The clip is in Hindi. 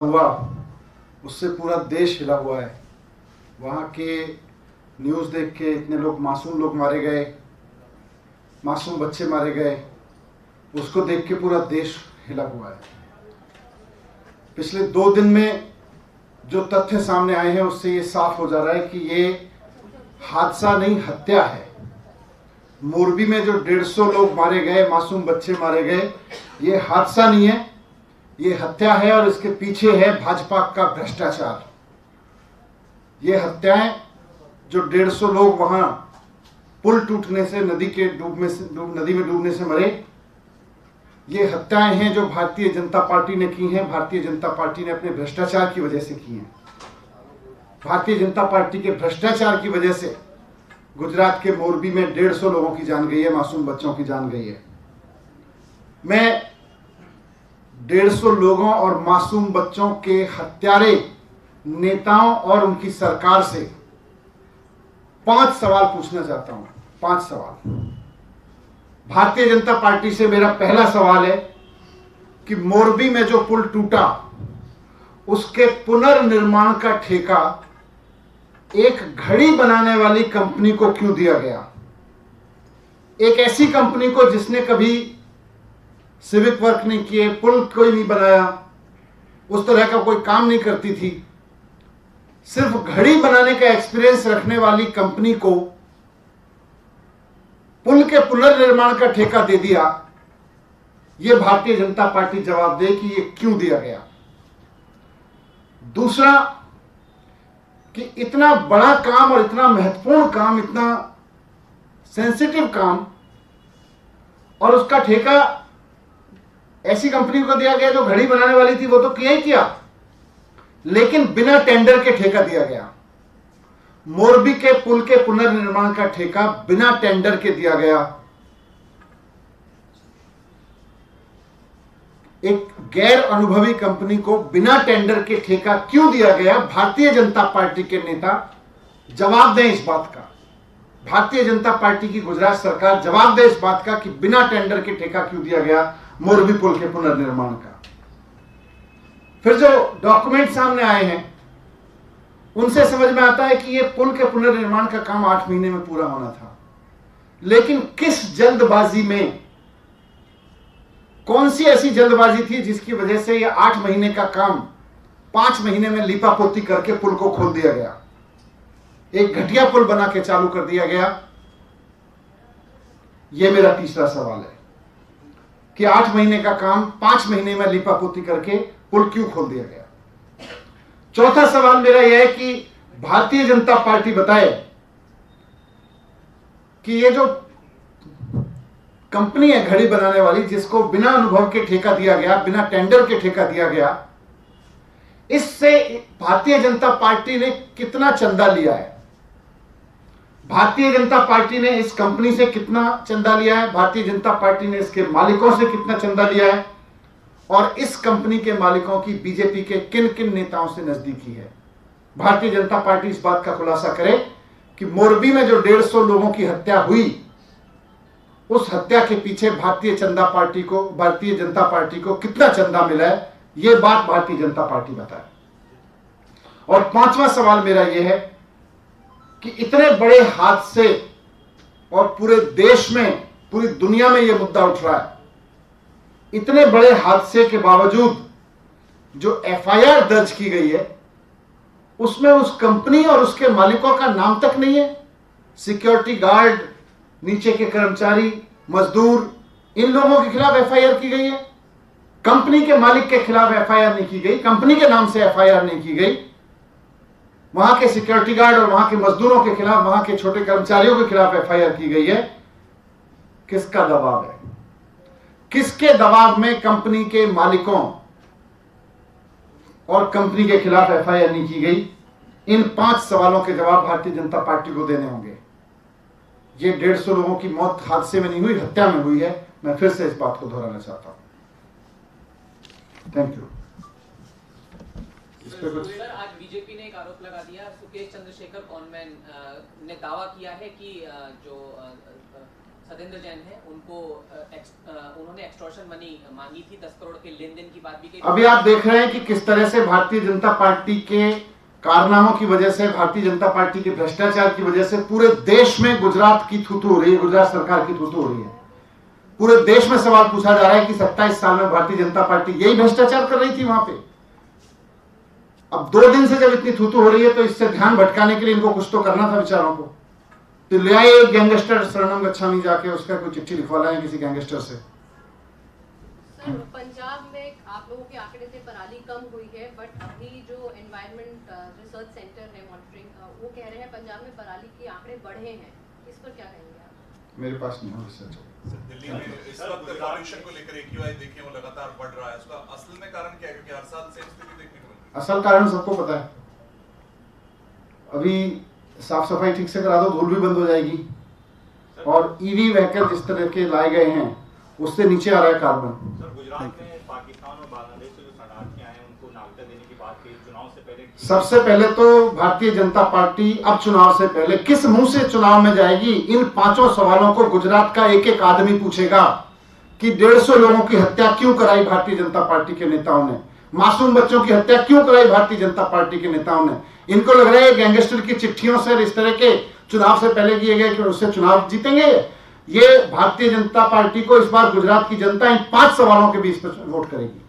हुआ उससे पूरा देश हिला हुआ है। वहाँ के न्यूज़ देख के इतने लोग मारे गए, मासूम बच्चे मारे गए, उसको देख के पूरा देश हिला हुआ है। पिछले 2 दिन में जो तथ्य सामने आए हैं उससे ये साफ हो जा रहा है कि ये हादसा नहीं, हत्या है। मोरबी में जो 150 लोग मारे गए, मासूम बच्चे मारे गए, ये हादसा नहीं है, ये हत्या है। और इसके पीछे है भाजपा का भ्रष्टाचार। ये हत्याएं जो 150 लोग वहां पुल टूटने से, नदी में डूबने से मरे, ये हत्याएं हैं जो भारतीय जनता पार्टी ने की हैं। भारतीय जनता पार्टी ने अपने भ्रष्टाचार की वजह से की हैं। भारतीय जनता पार्टी के भ्रष्टाचार की वजह से गुजरात के मोरबी में 150 लोगों की जान गई है, मासूम बच्चों की जान गई है। मैं 150 लोगों और मासूम बच्चों के हत्यारे नेताओं और उनकी सरकार से 5 सवाल पूछना चाहता हूं। 5 सवाल। भारतीय जनता पार्टी से मेरा पहला सवाल है कि मोरबी में जो पुल टूटा उसके पुनर्निर्माण का ठेका एक घड़ी बनाने वाली कंपनी को क्यों दिया गया? एक ऐसी कंपनी को जिसने कभी सिविक वर्क नहीं किए, पुल कोई नहीं बनाया, उस तरह का कोई काम नहीं करती थी, सिर्फ घड़ी बनाने का एक्सपीरियंस रखने वाली कंपनी को पुल के पुनर्निर्माण का ठेका दे दिया। यह भारतीय जनता पार्टी जवाब दे कि यह क्यों दिया गया। दूसरा, कि इतना बड़ा काम और इतना महत्वपूर्ण काम, इतना सेंसिटिव काम, और उसका ठेका ऐसी कंपनी को दिया गया जो घड़ी बनाने वाली थी, वो तो किया ही किया, लेकिन बिना टेंडर के ठेका दिया गया। मोरबी के पुल के पुनर्निर्माण का ठेका बिना टेंडर के दिया गया। एक गैर अनुभवी कंपनी को बिना टेंडर के ठेका क्यों दिया गया? भारतीय जनता पार्टी के नेता जवाब दें इस बात का। भारतीय जनता पार्टी की गुजरात सरकार जवाब दे इस बात का कि बिना टेंडर के ठेका क्यों दिया गया मोरबी पुल के पुनर्निर्माण का। फिर जो डॉक्यूमेंट सामने आए हैं उनसे समझ में आता है कि यह पुल के पुनर्निर्माण का काम 8 महीने में पूरा होना था, लेकिन किस जल्दबाजी में, कौन सी ऐसी जल्दबाजी थी जिसकी वजह से यह 8 महीने का काम 5 महीने में लीपापोती करके पुल को खोल दिया गया, एक घटिया पुल बना के चालू कर दिया गया। यह मेरा तीसरा सवाल है कि 8 महीने का काम 5 महीने में लीपापोती करके पुल क्यों खोल दिया गया। चौथा सवाल मेरा यह है कि भारतीय जनता पार्टी बताए कि ये जो कंपनी है घड़ी बनाने वाली, जिसको बिना अनुभव के ठेका दिया गया, बिना टेंडर के ठेका दिया गया, इससे भारतीय जनता पार्टी ने कितना चंदा लिया है? भारतीय जनता पार्टी ने इस कंपनी से कितना चंदा लिया है? भारतीय जनता पार्टी ने इसके मालिकों से कितना चंदा लिया है? और इस कंपनी के मालिकों की बीजेपी के किन किन नेताओं से नजदीकी है? भारतीय जनता पार्टी इस बात का खुलासा करे कि मोरबी में जो 150 लोगों की हत्या हुई, उस हत्या के पीछे भारतीय जनता पार्टी को कितना चंदा मिला है, यह बात भारतीय जनता पार्टी बताए। और 5वां सवाल मेरा यह है कि इतने बड़े हादसे और पूरे देश में, पूरी दुनिया में यह मुद्दा उठ रहा है, इतने बड़े हादसे के बावजूद जो एफआईआर दर्ज की गई है उसमें उस कंपनी और उसके मालिकों का नाम तक नहीं है। सिक्योरिटी गार्ड, नीचे के कर्मचारी, मजदूर, इन लोगों के खिलाफ एफआईआर की गई है। कंपनी के मालिक के खिलाफ एफआईआर नहीं की गई, कंपनी के नाम से एफआईआर नहीं की गई। वहां के सिक्योरिटी गार्ड और वहां के मजदूरों के खिलाफ, वहां के छोटे कर्मचारियों के खिलाफ एफआईआर की गई है। किसका दबाव है? किसके दबाव में कंपनी के मालिकों और कंपनी के खिलाफ एफआईआर नहीं की गई? इन 5 सवालों के जवाब भारतीय जनता पार्टी को देने होंगे। ये 150 लोगों की मौत हादसे में नहीं हुई, हत्या में हुई है। मैं फिर से इस बात को दोहराना चाहता हूं। Thank you. सर, आज बीजेपी ने एक आरोप लगा दिया, सुकेश चंद्रशेखर कॉनमैन ने दावा किया है कि जो सत्येंद्र जैन है, उनको उन्होंने एक्सटॉर्शन मनी मांगी थी, 10 करोड़ के लेन देन की बात भी कही। अभी आप देख रहे हैं कि किस तरह से भारतीय जनता पार्टी के कारनामों की वजह से, भारतीय जनता पार्टी के भ्रष्टाचार की वजह से पूरे देश में गुजरात की थूथू हो रही है, गुजरात सरकार की थूथू हो रही है। पूरे देश में सवाल पूछा जा रहा है कि 27 साल में भारतीय जनता पार्टी यही भ्रष्टाचार कर रही थी वहां पे। अब 2 दिन से जब इतनी थूथू हो रही है तो इससे ध्यान भटकाने के लिए इनको कुछ तो करना था बेचारों को। तो ले आए एक गैंगस्टर शरणम गच्छामी, जाके उसका कोई चिट्ठी लिखवा लाए किसी गैंगस्टर से। सर, पंजाब में आप लोगों के आंकड़े से पराली कम हुई है, बट अभी जो एनवायरनमेंट रिसर्च सेंटर है मॉनिटरिंग का, वो कह रहे हैं पंजाब में पराली के आंकड़े बढ़े हैं। इस पर क्या कहेंगे आप? मेरे पास नहीं हो रिसर्च। दिल्ली में इस वक्त पॉल्यूशन को लेकर AQI देखिए वो लगातार बढ़ रहा है, उसका असल में कारण क्या है? क्योंकि हर साल सेम स्थिति देखने को मिलती है। असल कारण सबको पता है। अभी साफ सफाई ठीक से करा दो, धूल भी बंद हो जाएगी। और ईवी व्हीकल जिस तरह के लाए गए हैं उससे नीचे आ रहा है कार्बन। सर, गुजरात में पाकिस्तान और बांग्लादेश से जो शरणार्थी आए हैं उनको नागरिकता देने की बात की चुनाव से पहले। सबसे पहले तो भारतीय जनता पार्टी अब चुनाव से पहले किस मुंह से चुनाव में जाएगी, इन 5 सवालों को गुजरात का एक एक आदमी पूछेगा कि 150 लोगों की हत्या क्यों कराई भारतीय जनता पार्टी के नेताओं ने, मासूम बच्चों की हत्या क्यों कराई भारतीय जनता पार्टी के नेताओं ने। इनको लग रहा है गैंगस्टर की चिट्ठियों से, इस तरह के चुनाव से पहले किए गए कि उससे चुनाव जीतेंगे। ये भारतीय जनता पार्टी को इस बार गुजरात की जनता इन 5 सवालों के बीच पर वोट करेगी।